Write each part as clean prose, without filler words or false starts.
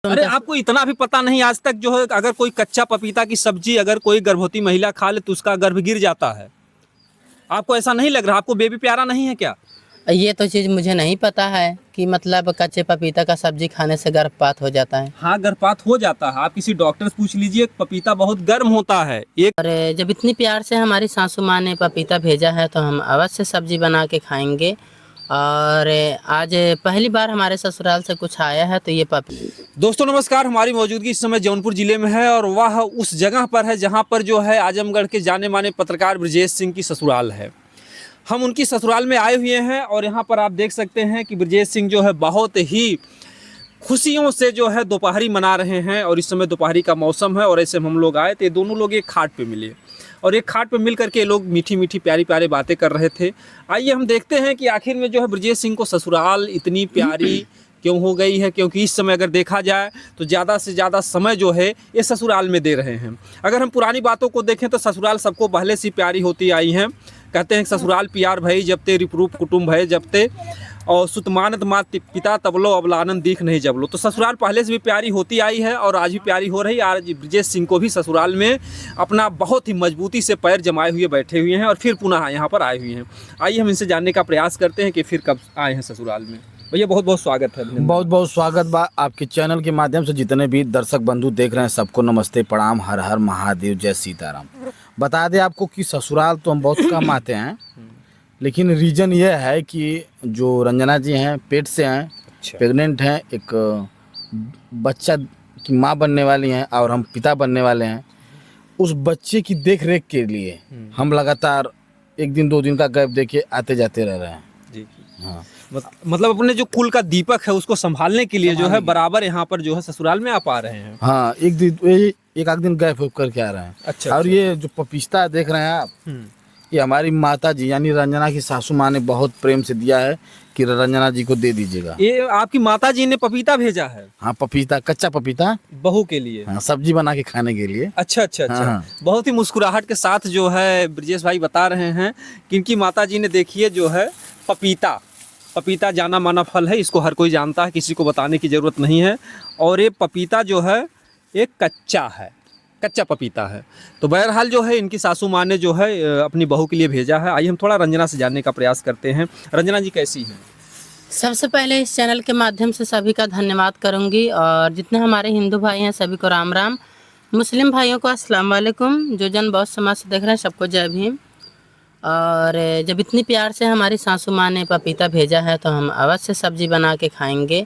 अरे आपको इतना भी पता नहीं आज तक जो है, अगर कोई कच्चा पपीता की सब्जी अगर कोई गर्भवती महिला खा ले तो उसका गर्भ गिर जाता है। आपको ऐसा नहीं लग रहा? आपको बेबी प्यारा नहीं है क्या? ये तो चीज़ मुझे नहीं पता है कि मतलब कच्चे पपीता का सब्जी खाने से गर्भपात हो जाता है। हाँ, गर्भपात हो जाता है। आप किसी डॉक्टर से पूछ लीजिए, पपीता बहुत गर्म होता है। एक और जब इतनी प्यार से हमारी सासू माँ ने पपीता भेजा है तो हम अवश्य सब्जी बना के खाएंगे। और आज पहली बार हमारे ससुराल से कुछ आया है तो ये दोस्तों नमस्कार, हमारी मौजूदगी इस समय जौनपुर जिले में है और वह उस जगह पर है जहाँ पर जो है आजमगढ़ के जाने माने पत्रकार ब्रजेश सिंह की ससुराल है। हम उनकी ससुराल में आए हुए हैं और यहाँ पर आप देख सकते हैं कि ब्रजेश सिंह जो है बहुत ही खुशियों से जो है दोपहरी मना रहे हैं और इस समय दोपहरी का मौसम है और ऐसे हम लोग आए तो ये दोनों लोग एक खाट पे मिले और एक खाट पे मिल करके ये लोग मीठी मीठी प्यारी प्यारी बातें कर रहे थे। आइए हम देखते हैं कि आखिर में जो है ब्रजेश सिंह को ससुराल इतनी प्यारी क्यों हो गई है, क्योंकि इस समय अगर देखा जाए तो ज़्यादा से ज़्यादा समय जो है ये ससुराल में दे रहे हैं। अगर हम पुरानी बातों को देखें तो ससुराल सबको पहले से प्यारी होती आई हैं। कहते हैं ससुराल प्यार भई जब ते रिप्रूप कुटुम्ब है जब ते और सुतमानत मात पिता तबलो अबलानंद दीख नहीं जबलो। तो ससुराल पहले से भी प्यारी होती आई है और आज भी प्यारी हो रही है। आज ब्रजेश सिंह को भी ससुराल में अपना बहुत ही मजबूती से पैर जमाए हुए बैठे हुए हैं और फिर पुनः यहाँ पर आए हुए हैं। आइए हम इनसे जानने का प्रयास करते हैं कि फिर कब आए हैं ससुराल में। भैया बहुत बहुत स्वागत है। बहुत बहुत स्वागत बा आपके चैनल के माध्यम से। जितने भी दर्शक बंधु देख रहे हैं सबको नमस्ते प्रणाम, हर हर महादेव, जय सीताराम। बता दें आपको कि ससुराल तो हम बहुत कम आते हैं, लेकिन रीज़न ये है कि जो रंजना जी हैं पेट से हैं, प्रेग्नेंट हैं, एक बच्चा की माँ बनने वाली हैं और हम पिता बनने वाले हैं। उस बच्चे की देख रेख के लिए हम लगातार एक दिन दो दिन का गैप देके आते जाते रह रहे हैं जी। हाँ, मतलब अपने जो कुल का दीपक है उसको संभालने के लिए जो है बराबर यहाँ पर जो है ससुराल में आप आ रहे हैं। हाँ, एक आध दिन गैप करके आ रहे हैं। अच्छा, और ये जो पपीता देख रहे हैं आप, ये हमारी माता जी यानी रंजना की सासू माँ ने बहुत प्रेम से दिया है कि रंजना जी को दे दीजिएगा। ये आपकी माता जी ने पपीता भेजा है? हाँ, पपीता, कच्चा पपीता बहू के लिए। हाँ, सब्जी बना के खाने के लिए। अच्छा अच्छा अच्छा। हाँ। बहुत ही मुस्कुराहट के साथ जो है ब्रजेश भाई बता रहे हैं कि इनकी माता जी ने देखिए जो है पपीता जाना माना फल है, इसको हर कोई जानता है, किसी को बताने की ज़रूरत नहीं है। और ये पपीता जो है एक कच्चा पपीता है। तो बहरहाल जो है इनकी सासू माँ ने जो है अपनी बहू के लिए भेजा है। आइए हम थोड़ा रंजना से जानने का प्रयास करते हैं। रंजना जी कैसी हैं? सबसे पहले इस चैनल के माध्यम से सभी का धन्यवाद करूंगी और जितने हमारे हिंदू भाई हैं सभी को राम राम, मुस्लिम भाइयों को अस्सलाम वालेकुम, जो जन बौद्ध समाज से देख रहे हैं सबको जय भीम। और जब इतनी प्यार से हमारी सासू माँ ने पपीता भेजा है तो हम अवश्य सब्जी बना के खाएंगे।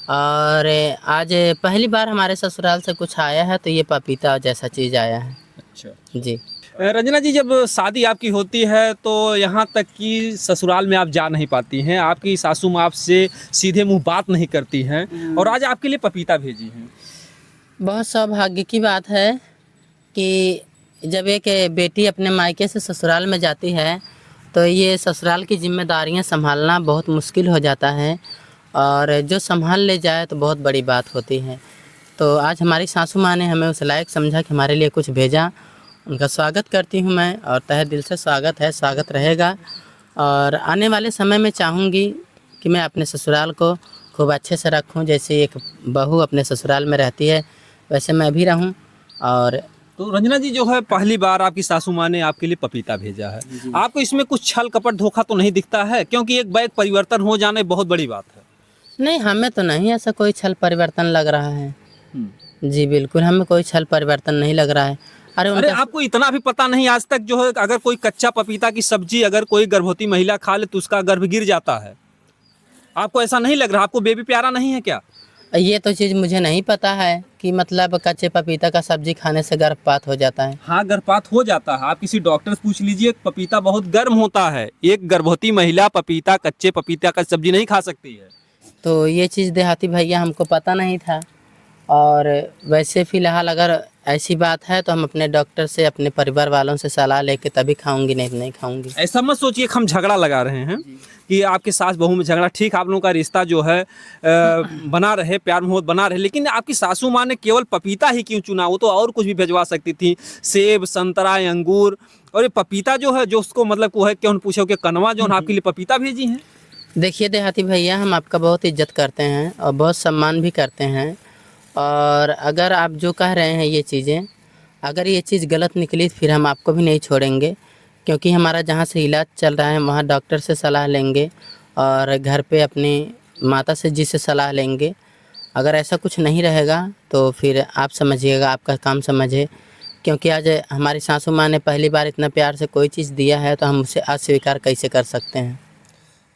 और आज पहली बार हमारे ससुराल से कुछ आया है तो ये पपीता जैसा चीज़ आया है। अच्छा जी। रंजना जी, जब शादी आपकी होती है तो यहाँ तक कि ससुराल में आप जा नहीं पाती हैं, आपकी सासू माँ आपसे सीधे मुंह बात नहीं करती हैं और आज आपके लिए पपीता भेजी हैं। बहुत सौभाग्य की बात है कि जब एक बेटी अपने मायके से ससुराल में जाती है तो ये ससुराल की जिम्मेदारियां संभालना बहुत मुश्किल हो जाता है और जो संभाल ले जाए तो बहुत बड़ी बात होती है। तो आज हमारी सासू माँ ने हमें उस लायक समझा कि हमारे लिए कुछ भेजा। उनका स्वागत करती हूँ मैं और तहे दिल से स्वागत है, स्वागत रहेगा। और आने वाले समय में चाहूँगी कि मैं अपने ससुराल को खूब अच्छे से रखूँ, जैसे एक बहू अपने ससुराल में रहती है वैसे मैं भी रहूँ। और तो रंजना जी जो है पहली बार आपकी सासू माँ ने आपके लिए पपीता भेजा है, आपको इसमें कुछ छल कपट धोखा तो नहीं दिखता है? क्योंकि एक बैग परिवर्तन हो जाना बहुत बड़ी बात है। नहीं, हमें तो नहीं ऐसा कोई छल परिवर्तन लग रहा है। जी बिल्कुल, हमें कोई छल परिवर्तन नहीं लग रहा है। अरे आपको इतना भी पता नहीं आज तक जो है, अगर कोई कच्चा पपीता की सब्जी अगर कोई गर्भवती महिला खा ले तो उसका गर्भ गिर जाता है। आपको ऐसा नहीं लग रहा? आपको बेबी प्यारा नहीं है क्या? ये तो चीज़ मुझे नहीं पता है कि मतलब कच्चे पपीता का सब्जी खाने से गर्भपात हो जाता है। हाँ, गर्भपात हो जाता है। आप किसी डॉक्टर से पूछ लीजिए, पपीता बहुत गर्म होता है। एक गर्भवती महिला कच्चे पपीता का सब्जी नहीं खा सकती है। तो ये चीज़ देहाती भैया हमको पता नहीं था। और वैसे फ़िलहाल अगर ऐसी बात है तो हम अपने डॉक्टर से, अपने परिवार वालों से सलाह लेके तभी खाऊंगी, नहीं खाऊंगी। ऐसा मत सोचिए कि हम झगड़ा लगा रहे हैं कि आपके सास बहू में झगड़ा। ठीक, आप लोगों का रिश्ता जो है बना रहे, प्यार मोहब्बत बना रहे, लेकिन आपकी सासू माँ ने केवल पपीता ही क्यों चुना? वो तो और कुछ भी भिजवा सकती थी, सेब, संतरा, अंगूर। और ये पपीता जो है, जो उसको मतलब वो है क्यों पूछो कि कनवा जो आपके लिए पपीता भेजी है। देखिए देहाती भैया, हम आपका बहुत इज्जत करते हैं और बहुत सम्मान भी करते हैं और अगर आप जो कह रहे हैं ये चीज़ें, अगर ये चीज़ गलत निकली तो फिर हम आपको भी नहीं छोड़ेंगे, क्योंकि हमारा जहाँ से इलाज चल रहा है वहाँ डॉक्टर से सलाह लेंगे और घर पे अपनी माता से जी से सलाह लेंगे। अगर ऐसा कुछ नहीं रहेगा तो फिर आप समझिएगा, आपका काम समझे, क्योंकि आज हमारी सासू माँ ने पहली बार इतना प्यार से कोई चीज़ दिया है तो हम उसे अस्वीकार कैसे कर सकते हैं।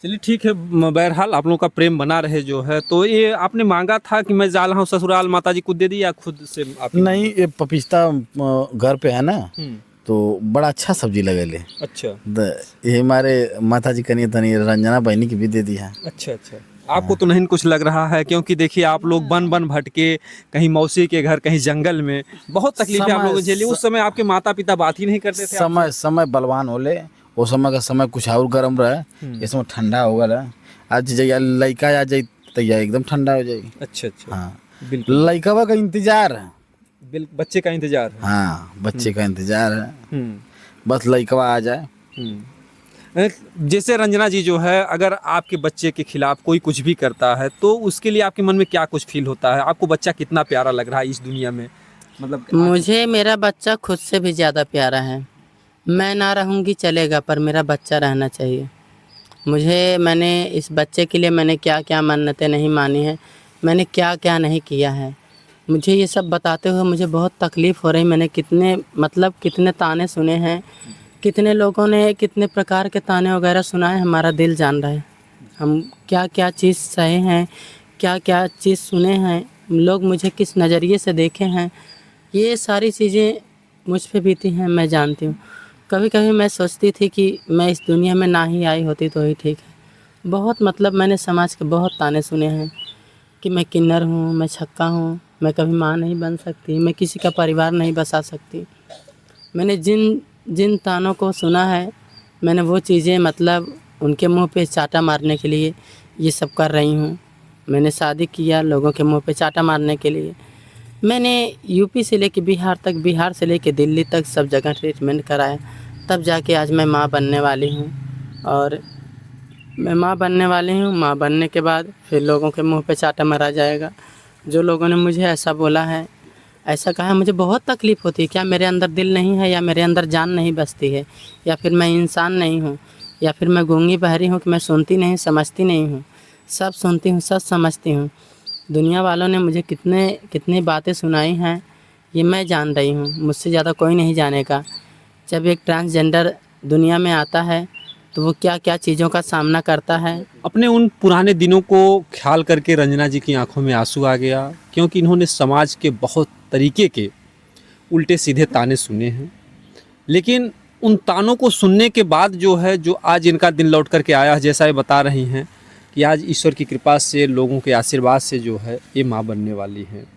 चलिए ठीक है, बहरहाल आप लोगों का प्रेम बना रहे जो है। तो ये आपने मांगा था कि मैं जा रहा हूँ ससुराल, माताजी को दे दी या खुद से आप? नहीं, ये पपीता घर पे है ना, तो बड़ा अच्छा सब्जी लगेले। अच्छा ये हमारे माता जी कनी तनी रंजना बहनी की भी दे दी है। अच्छा। आपको तो नहीं कुछ लग रहा है, क्योंकि देखिए आप लोग बन बन भटके, कहीं मौसी के घर, कहीं जंगल में, बहुत तकलीफें आप लोगों को झेली। उस समय आपके माता पिता बात ही नहीं करते थे? समय बलवान होले, वो समय का समय कुछ और गर्म रहे, इस समय ठंडा होगा रहे। आज जैया लड़का आ जाए तो एकदम ठंडा हो जाए। अच्छा। हाँ, बिल्कुल। लड़का का इंतजार है। बच्चे का इंतजार है। हाँ, बच्चे का इंतजार है, बस लड़का आ जाए। जैसे रंजना जी जो है, अगर आपके बच्चे के खिलाफ कोई कुछ भी करता है तो उसके लिए आपके मन में क्या कुछ फील होता है? आपको बच्चा कितना प्यारा लग रहा है इस दुनिया में? मतलब मुझे मेरा बच्चा खुद से भी ज़्यादा प्यारा है। मैं ना रहूँगी चलेगा, पर मेरा बच्चा रहना चाहिए। मैंने इस बच्चे के लिए मैंने क्या क्या मन्नतें नहीं मानी हैं, मैंने क्या क्या नहीं किया है। मुझे ये सब बताते हुए मुझे बहुत तकलीफ़ हो रही। मैंने कितने ताने सुने हैं, कितने लोगों ने कितने प्रकार के ताने वगैरह सुनाए, हमारा दिल जान रहा है। हम क्या क्या चीज़ सहे हैं, क्या क्या चीज़ सुने हैं, लोग मुझे किस नज़रिए से देखे हैं, ये सारी चीज़ें मुझ पे बीती हैं, मैं जानती हूँ। कभी कभी मैं सोचती थी कि मैं इस दुनिया में ना ही आई होती तो ही ठीक है। बहुत मैंने समाज के बहुत ताने सुने हैं कि मैं किन्नर हूँ, मैं छक्का हूँ, मैं कभी माँ नहीं बन सकती, मैं किसी का परिवार नहीं बसा सकती। मैंने जिन तानों को सुना है, मैंने वो चीज़ें उनके मुंह पे चाटा मारने के लिए ये सब कर रही हूँ। मैंने शादी किया लोगों के मुंह पे चाटा मारने के लिए। मैंने यूपी से लेके बिहार तक, बिहार से लेके दिल्ली तक सब जगह ट्रीटमेंट कराया, तब जाके आज मैं माँ बनने वाली हूँ। और मैं माँ बनने वाली हूँ, माँ बनने के बाद फिर लोगों के मुंह पे चाटा मारा जाएगा। जो लोगों ने मुझे ऐसा बोला है, ऐसा कहा है, मुझे बहुत तकलीफ़ होती है। क्या मेरे अंदर दिल नहीं है, या मेरे अंदर जान नहीं बसती है, या फिर मैं इंसान नहीं हूँ, या फिर मैं गूंगी बहरी हूँ कि मैं सुनती नहीं समझती नहीं हूँ? सब सुनती हूँ, सब समझती हूँ। दुनिया वालों ने मुझे कितनी बातें सुनाई हैं, ये मैं जान रही हूँ, मुझसे ज़्यादा कोई नहीं जानेगा। जब एक ट्रांसजेंडर दुनिया में आता है तो वो क्या क्या चीज़ों का सामना करता है। अपने उन पुराने दिनों को ख्याल करके रंजना जी की आंखों में आंसू आ गया, क्योंकि इन्होंने समाज के बहुत तरीके के उल्टे सीधे ताने सुने हैं। लेकिन उन तानों को सुनने के बाद जो है, जो आज इनका दिन लौट करके आया, जैसा ये बता रही हैं कि आज ईश्वर की कृपा से, लोगों के आशीर्वाद से जो है ये माँ बनने वाली हैं।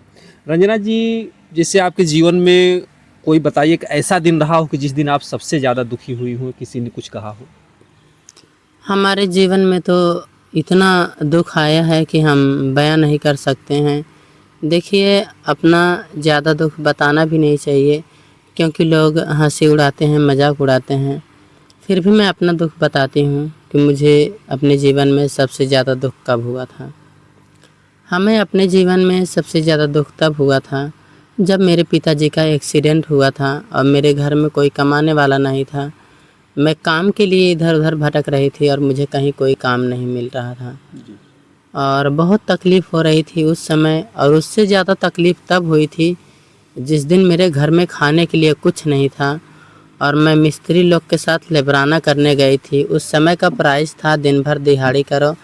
रंजना जी, जैसे आपके जीवन में कोई बताइए एक ऐसा दिन रहा हो कि जिस दिन आप सबसे ज़्यादा दुखी हुई हो, किसी ने कुछ कहा हो? हमारे जीवन में तो इतना दुख आया है कि हम बयां नहीं कर सकते हैं। देखिए, अपना ज़्यादा दुख बताना भी नहीं चाहिए, क्योंकि लोग हंसी उड़ाते हैं, मजाक उड़ाते हैं। फिर भी मैं अपना दुख बताती हूँ कि मुझे अपने जीवन में सबसे ज़्यादा दुख कब हुआ था। हमें अपने जीवन में सबसे ज़्यादा दुख तब हुआ था जब मेरे पिताजी का एक्सीडेंट हुआ था और मेरे घर में कोई कमाने वाला नहीं था। मैं काम के लिए इधर उधर भटक रही थी और मुझे कहीं कोई काम नहीं मिल रहा था और बहुत तकलीफ़ हो रही थी उस समय। और उससे ज़्यादा तकलीफ़ तब हुई थी जिस दिन मेरे घर में खाने के लिए कुछ नहीं था और मैं मिस्त्री लोग के साथ लेबराना करने गई थी। उस समय का प्राइस था, दिन भर दिहाड़ी करो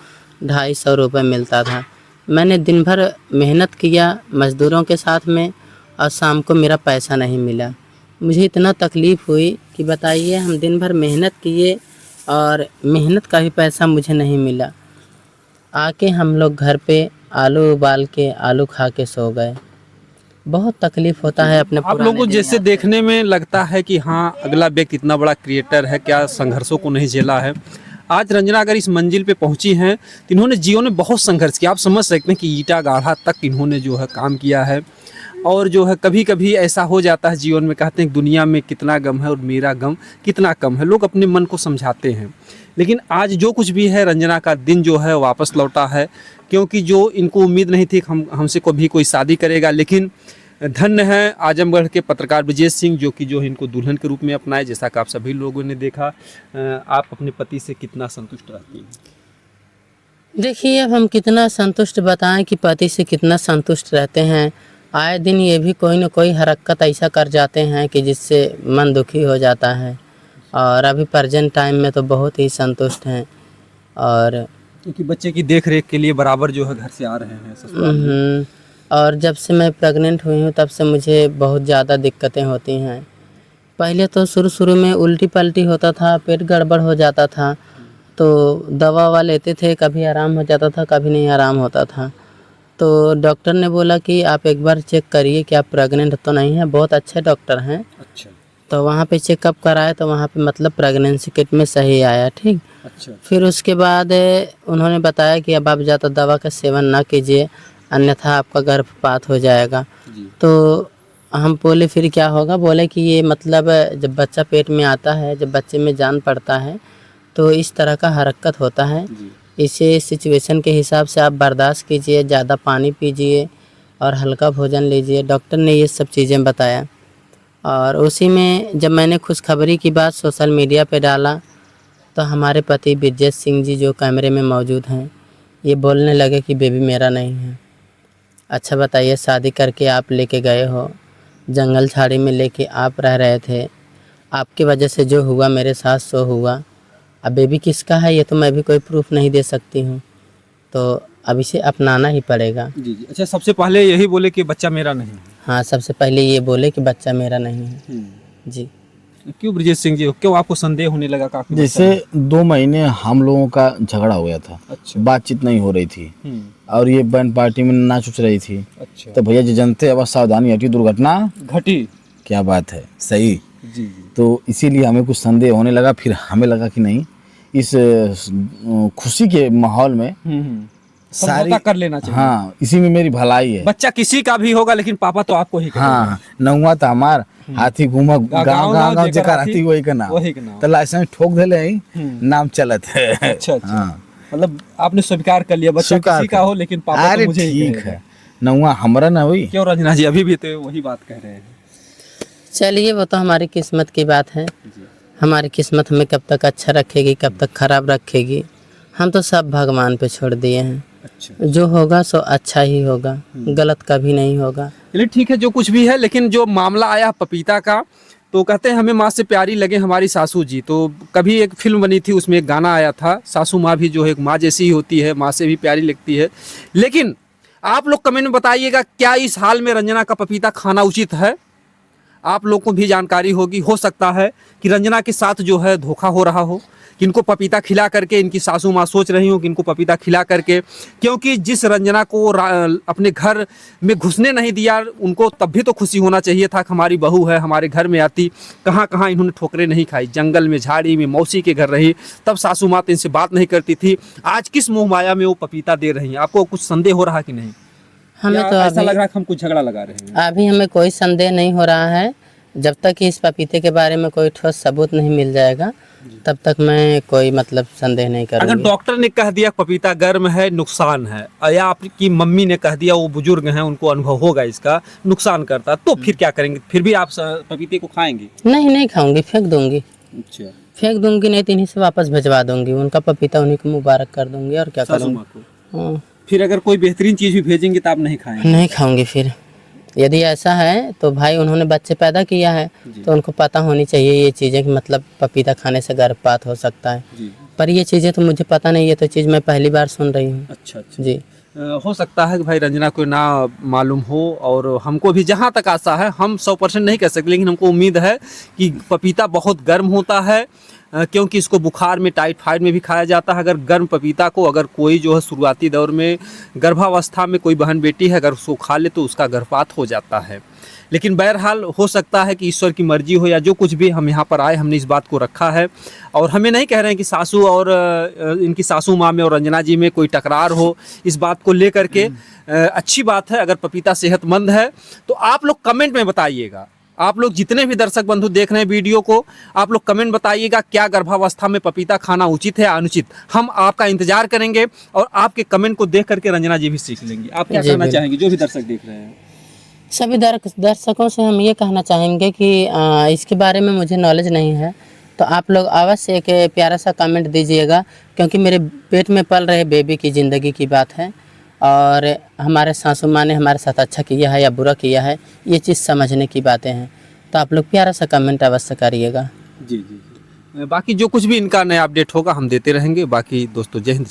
250 रुपये मिलता था। मैंने दिन भर मेहनत किया मज़दूरों के साथ में और शाम को मेरा पैसा नहीं मिला। मुझे इतना तकलीफ़ हुई कि बताइए, हम दिन भर मेहनत किए और मेहनत का भी पैसा मुझे नहीं मिला। आके हम लोग घर पे आलू उबाल के आलू खा के सो गए। बहुत तकलीफ़ होता है अपने आप लोगों को जैसे देखने में लगता है कि हाँ, अगला व्यक्ति इतना बड़ा क्रिएटर है, क्या संघर्षों को नहीं झेला है। आज रंजना अगर इस मंजिल पे पहुंची हैं तो इन्होंने जीवन में बहुत संघर्ष किया। आप समझ सकते हैं कि ईटा गाढ़ा तक इन्होंने जो है काम किया है। और जो है कभी कभी ऐसा हो जाता है जीवन में, कहते हैं दुनिया में कितना गम है और मेरा गम कितना कम है। लोग अपने मन को समझाते हैं, लेकिन आज जो कुछ भी है, रंजना का दिन जो है वापस लौटा है क्योंकि जो इनको उम्मीद नहीं थी कि हमसे कभी कोई शादी करेगा। लेकिन धन्य है आजमगढ़ के पत्रकार ब्रजेश सिंह जो कि जो इनको दुल्हन के रूप में अपनाए। जैसा कि आप सभी लोगों ने देखा, आप अपने पति से कितना संतुष्ट रहती हैं? देखिए, अब हम कितना संतुष्ट बताएं कि पति से कितना संतुष्ट रहते हैं। आए दिन ये भी कोई ना कोई हरकत ऐसा कर जाते हैं कि जिससे मन दुखी हो जाता है, और अभी प्रेजेंट टाइम में तो बहुत ही संतुष्ट हैं। और क्योंकि बच्चे की देख रेख के लिए बराबर जो है घर से आ रहे हैं ससुराल में। और जब से मैं प्रेग्नेंट हुई हूँ तब से मुझे बहुत ज़्यादा दिक्कतें होती हैं। पहले तो शुरू में उल्टी पल्टी होता था, पेट गड़बड़ हो जाता था, तो दवा ववा लेते थे, कभी आराम हो जाता था, कभी नहीं आराम होता था। तो डॉक्टर ने बोला कि आप एक बार चेक करिए कि आप प्रेग्नेंट तो नहीं हैं। बहुत अच्छे डॉक्टर हैं। अच्छा। तो वहाँ पे चेकअप कराए तो वहाँ पे मतलब प्रेगनेंसी किट में सही आया। ठीक। अच्छा। फिर उसके बाद उन्होंने बताया कि अब आप ज़्यादा दवा का सेवन ना कीजिए, अन्यथा आपका गर्भपात हो जाएगा। जी। तो हम बोले फिर क्या होगा? बोले कि ये मतलब जब बच्चा पेट में आता है, जब बच्चे में जान पड़ता है तो इस तरह का हरकत होता है। इसे सिचुएशन के हिसाब से आप बर्दाश्त कीजिए, ज़्यादा पानी पीजिए और हल्का भोजन लीजिए। डॉक्टर ने ये सब चीज़ें बताया। और उसी में जब मैंने खुशखबरी की बात सोशल मीडिया पे डाला तो हमारे पति ब्रजेश सिंह जी जो कैमरे में मौजूद हैं, ये बोलने लगे कि बेबी मेरा नहीं है। अच्छा बताइए, शादी करके आप लेके गए हो, जंगल झाड़ी में लेके आप रह रहे थे, आपकी वजह से जो हुआ मेरे साथ सो हुआ। अब बेबी किसका है ये तो मैं भी कोई प्रूफ नहीं दे सकती हूँ, तो अब इसे अपनाना ही पड़ेगा। जी जी। अच्छा, सबसे पहले यही बोले कि बच्चा मेरा नहीं है? हाँ, सबसे पहले ये बोले कि बच्चा मेरा नहीं है। जी। क्यों ब्रजेश सिंह जी, क्यों आपको संदेह होने लगा काफी? जैसे 2 महीने हम लोगों का झगड़ा हो गया था। अच्छा। बातचीत नहीं हो रही थी और ये बैंड पार्टी में नाच उच रही थी। अच्छा। तो भैया जी जानते अब सावधानी हटी, दुर्घटना घटी। क्या बात है, सही। जी। तो इसीलिए हमें कुछ संदेह होने लगा। फिर हमें लगा कि नहीं, इस खुशी के माहौल में समझौता कर लेना चाहिए। हाँ, इसी में मेरी भलाई है। बच्चा किसी का भी होगा लेकिन पापा तो आपको ही करेगा। हाँ, नौवा तो हमार हाथी घूमा गांव जेकर हाथी वही का नाम, तो लाइसेंस ठोक देले ही नाम चलत है। अच्छा अच्छा। हाँ। मतलब आपने स्वीकार कर लिया बच्चा किसी का हो लेकिन पापा तो मुझे ही ठीक करेगा। है, नौवा हमरा ना हुई। क्यों रंजना जी, अभी भी तो वही बात कह रहे हैं। चलिए, वो तो हमारी किस्मत की बात है। हमारी किस्मत हमें कब तक अच्छा रखेगी, कब तक खराब रखेगी, हम तो सब भगवान पे छोड़ दिए हैं। अच्छा। जो होगा सो अच्छा ही होगा, गलत कभी नहीं होगा। चलिए ठीक है, जो कुछ भी है। लेकिन जो मामला आया पपीता का, तो कहते हैं हमें माँ से प्यारी लगे हमारी सासू जी। तो कभी एक फिल्म बनी थी, उसमें एक गाना आया था, सासू माँ भी जो है माँ जैसी ही होती है, माँ से भी प्यारी लगती है। लेकिन आप लोग कमेंट में बताइएगा, क्या इस हाल में रंजना का पपीता खाना उचित है? आप लोग को भी जानकारी होगी, हो सकता है कि रंजना के साथ जो है धोखा हो रहा हो, कि इनको पपीता खिला करके इनकी सासू माँ सोच रही हो कि इनको पपीता खिला करके, क्योंकि जिस रंजना को अपने घर में घुसने नहीं दिया, उनको तब भी तो खुशी होना चाहिए था कि हमारी बहू है, हमारे घर में आती। कहाँ कहाँ इन्होंने ठोकरें नहीं खाई, जंगल में, झाड़ी में, मौसी के घर रही, तब सासू माँ तो इनसे बात नहीं करती थी। आज किस मोह माया में वो पपीता दे रही हैं? आपको कुछ संदेह हो रहा कि नहीं? हमें तो ऐसा लग रहा है कि हम कुछ झगड़ा लगा रहे हैं? अभी हमें कोई संदेह नहीं हो रहा है। जब तक कि इस पपीते के बारे में कोई ठोस सबूत नहीं मिल जाएगा, तब तक मैं कोई मतलब संदेह नहीं करूँगी। अगर डॉक्टर ने कह दिया पपीता गर्म है, नुकसान है, या आपकी मम्मी ने कह दिया, वो बुजुर्ग हैं, उनको अनुभव होगा इसका, नुकसान करता, तो फिर क्या करेंगे? फिर भी आप पपीते को खाएंगे? नहीं खाऊंगी, फेंक दूंगी। अच्छा। फेंक दूंगी, नहीं तो इन्हीं से वापस भिजवा दूंगी। उनका पपीता उन्हीं को मुबारक कर दूंगी, और क्या करूँगी। हाँ। फिर अगर कोई बेहतरीन चीज़ भी भेजेंगे तो आप नहीं खाएंगे? नहीं खाऊंगी। फिर यदि ऐसा है तो भाई उन्होंने बच्चे पैदा किया है तो उनको पता होनी चाहिए ये चीज़ें कि मतलब पपीता खाने से गर्भपात हो सकता है। पर ये चीज़ें तो मुझे पता नहीं है, तो चीज़ मैं पहली बार सुन रही हूँ। अच्छा अच्छा। जी। हो सकता है कि भाई रंजना को ना मालूम हो, और हमको भी जहाँ तक आशा है, हम 100% नहीं कह सकते, लेकिन हमको उम्मीद है कि पपीता बहुत गर्म होता है, क्योंकि इसको बुखार में, टाइफाइड में भी खाया जाता है। अगर गर्म पपीता को अगर कोई जो है शुरुआती दौर में, गर्भावस्था में कोई बहन बेटी है, अगर उसको खा ले तो उसका गर्भपात हो जाता है। लेकिन बहरहाल हो सकता है कि ईश्वर की मर्जी हो, या जो कुछ भी, हम यहाँ पर आए, हमने इस बात को रखा है। और हमें नहीं कह रहे हैं कि सासू और इनकी सासू माँ में और रंजना जी में कोई टकरार हो, इस बात को लेकर के अच्छी बात है। अगर पपीता सेहतमंद है तो आप लोग कमेंट में बताइएगा आप लोग जितने भी दर्शक बंधु देख रहे हैं वीडियो को, आप लोग कमेंट बताइएगा क्या गर्भावस्था में पपीता खाना उचित है या अनुचित। हम आपका इंतजार करेंगे और आपके कमेंट को देख करके रंजना जी भी सीख लेंगी। आप क्या जी, कहना बिल्कुल। चाहेंगे जो भी दर्शक देख रहे हैं? सभी दर्शकों से हम ये कहना चाहेंगे कि इसके बारे में मुझे नॉलेज नहीं है, तो आप लोग अवश्य एक प्यारा सा कमेंट दीजिएगा, क्योंकि मेरे पेट में पल रहे बेबी की ज़िंदगी की बात है और हमारे सासू माँ ने हमारे साथ अच्छा किया है या बुरा किया है, ये चीज़ समझने की बातें हैं। तो आप लोग प्यारा सा कमेंट अवश्य करिएगा। जी जी जी। बाकी जो कुछ भी इनका नया अपडेट होगा हम देते रहेंगे। बाकी दोस्तों जय हिंद।